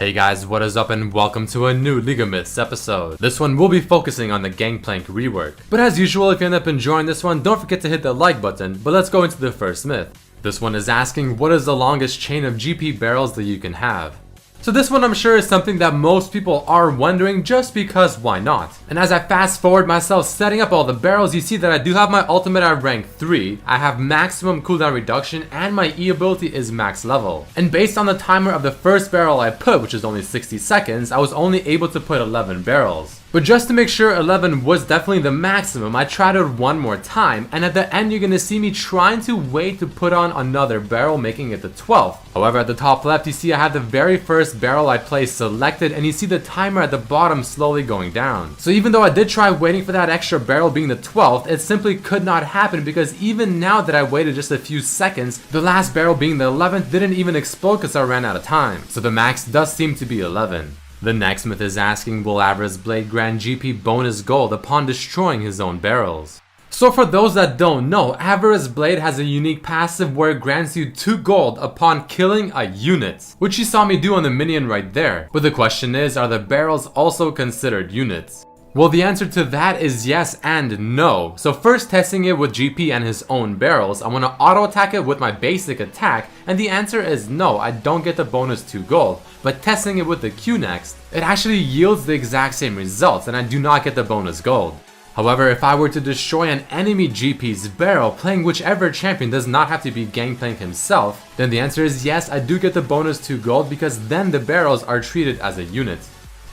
Hey guys, what is up and welcome to a new League of Myths episode. This one will be focusing on the Gangplank rework. But as usual, if you end up enjoying this one, don't forget to hit the like button, but let's go into the first myth. This one is asking, what is the longest chain of GP barrels that you can have? So this one I'm sure is something that most people are wondering just because why not? And as I fast forward myself setting up all the barrels, you see that I do have my ultimate at rank 3, I have maximum cooldown reduction, and my E ability is max level. And based on the timer of the first barrel I put, which is only 60 seconds, I was only able to put 11 barrels. But just to make sure 11 was definitely the maximum, I tried it one more time, and at the end you're gonna see me trying to wait to put on another barrel, making it the 12th. However, at the top left you see I have the very first barrel I placed selected, and you see the timer at the bottom slowly going down. So even though I did try waiting for that extra barrel being the 12th, it simply could not happen because even now that I waited just a few seconds, the last barrel being the 11th didn't even explode because I ran out of time. So the max does seem to be 11. The next myth is asking, will Avarice Blade grant GP bonus gold upon destroying his own barrels? So for those that don't know, Avarice Blade has a unique passive where it grants you 2 gold upon killing a unit, which you saw me do on the minion right there. But the question is, are the barrels also considered units? Well, the answer to that is yes and no. So first testing it with GP and his own barrels, I want to auto attack it with my basic attack, and the answer is no, I don't get the bonus 2 gold. But testing it with the Q next, it actually yields the exact same results and I do not get the bonus gold. However, if I were to destroy an enemy GP's barrel, playing whichever champion does not have to be Gangplank himself, then the answer is yes, I do get the bonus 2 gold because then the barrels are treated as a unit.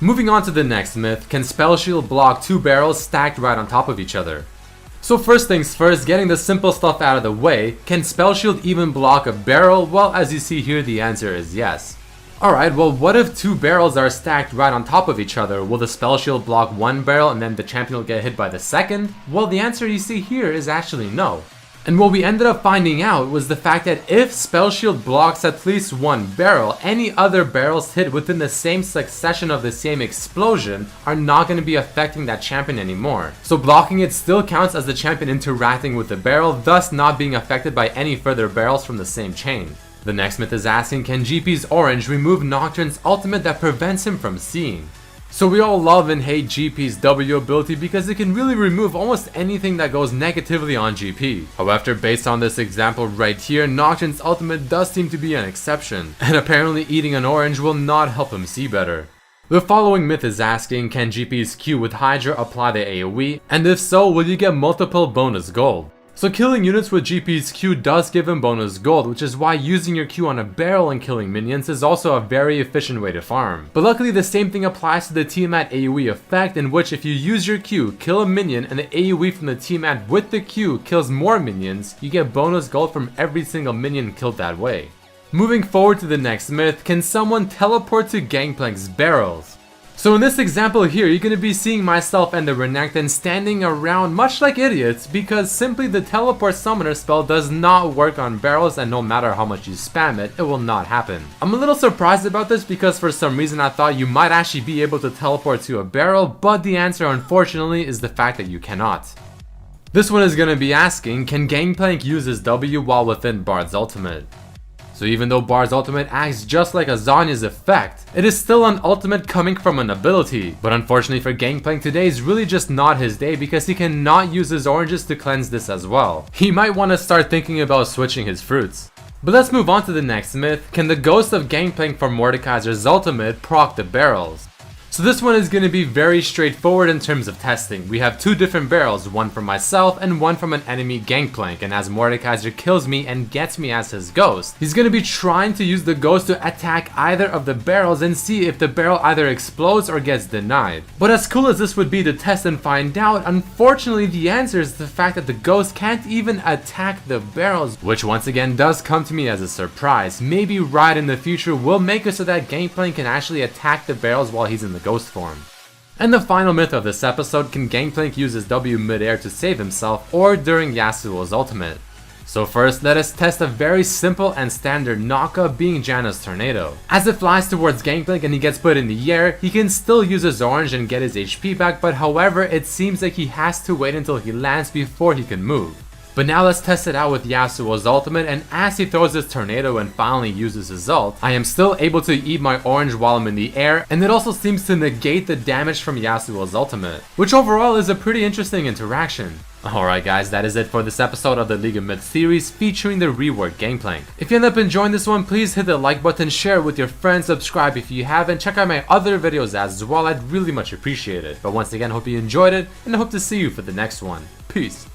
Moving on to the next myth, can Spell Shield block 2 barrels stacked right on top of each other? So first things first, getting the simple stuff out of the way, can Spell Shield even block a barrel? Well, as you see here, the answer is yes. Alright, well what if 2 barrels are stacked right on top of each other? Will the Spell Shield block 1 barrel and then the champion will get hit by the second? Well, the answer you see here is actually no. And what we ended up finding out was the fact that if Spell Shield blocks at least 1 barrel, any other barrels hit within the same succession of the same explosion are not going to be affecting that champion anymore. So blocking it still counts as the champion interacting with the barrel, thus not being affected by any further barrels from the same chain. The next myth is asking, can GP's Orange remove Nocturne's ultimate that prevents him from seeing? So we all love and hate GP's W ability because it can really remove almost anything that goes negatively on GP. However, based on this example right here, Nocturne's ultimate does seem to be an exception, and apparently eating an orange will not help him see better. The following myth is asking, can GP's Q with Hydra apply the AoE, and if so, will you get multiple bonus gold? So killing units with GP's Q does give him bonus gold, which is why using your Q on a barrel and killing minions is also a very efficient way to farm. But luckily the same thing applies to the Tiamat AoE effect, in which if you use your Q, kill a minion, and the AoE from the Tiamat with the Q kills more minions, you get bonus gold from every single minion killed that way. Moving forward to the next myth, can someone teleport to Gangplank's barrels? So in this example here, you're going to be seeing myself and the Renekton standing around much like idiots because simply the teleport summoner spell does not work on barrels, and no matter how much you spam it, it will not happen. I'm a little surprised about this because for some reason I thought you might actually be able to teleport to a barrel, but the answer unfortunately is the fact that you cannot. This one is going to be asking, can Gangplank use his W while within Bard's ultimate? So even though Bard's ultimate acts just like a Zhonya's effect, it is still an ultimate coming from an ability. But unfortunately for Gangplank, today is really just not his day because he cannot use his oranges to cleanse this as well. He might want to start thinking about switching his fruits. But let's move on to the next myth, can the ghost of Gangplank from Mordekaiser's ultimate proc the barrels? So this one is going to be very straightforward in terms of testing. We have 2 different barrels, one from myself and one from an enemy Gangplank, and as Mordekaiser kills me and gets me as his ghost, he's going to be trying to use the ghost to attack either of the barrels and see if the barrel either explodes or gets denied. But as cool as this would be to test and find out, unfortunately the answer is the fact that the ghost can't even attack the barrels, which once again does come to me as a surprise. Maybe right in the future we'll make it so that Gangplank can actually attack the barrels while he's in the ghost form. And the final myth of this episode, can Gangplank use his W mid-air to save himself or during Yasuo's ultimate? So first, let us test a very simple and standard knockup being Janna's Tornado. As it flies towards Gangplank and he gets put in the air, he can still use his orange and get his HP back, but however, it seems like he has to wait until he lands before he can move. But now let's test it out with Yasuo's ultimate, and as he throws his tornado and finally uses his ult, I am still able to eat my orange while I'm in the air, and it also seems to negate the damage from Yasuo's ultimate, which overall is a pretty interesting interaction. Alright guys, that is it for this episode of the League of Myths series featuring the reworked Gangplank. If you end up enjoying this one, please hit the like button, share it with your friends, subscribe if you haven't, check out my other videos as well, I'd really much appreciate it. But once again, hope you enjoyed it, and I hope to see you for the next one. Peace.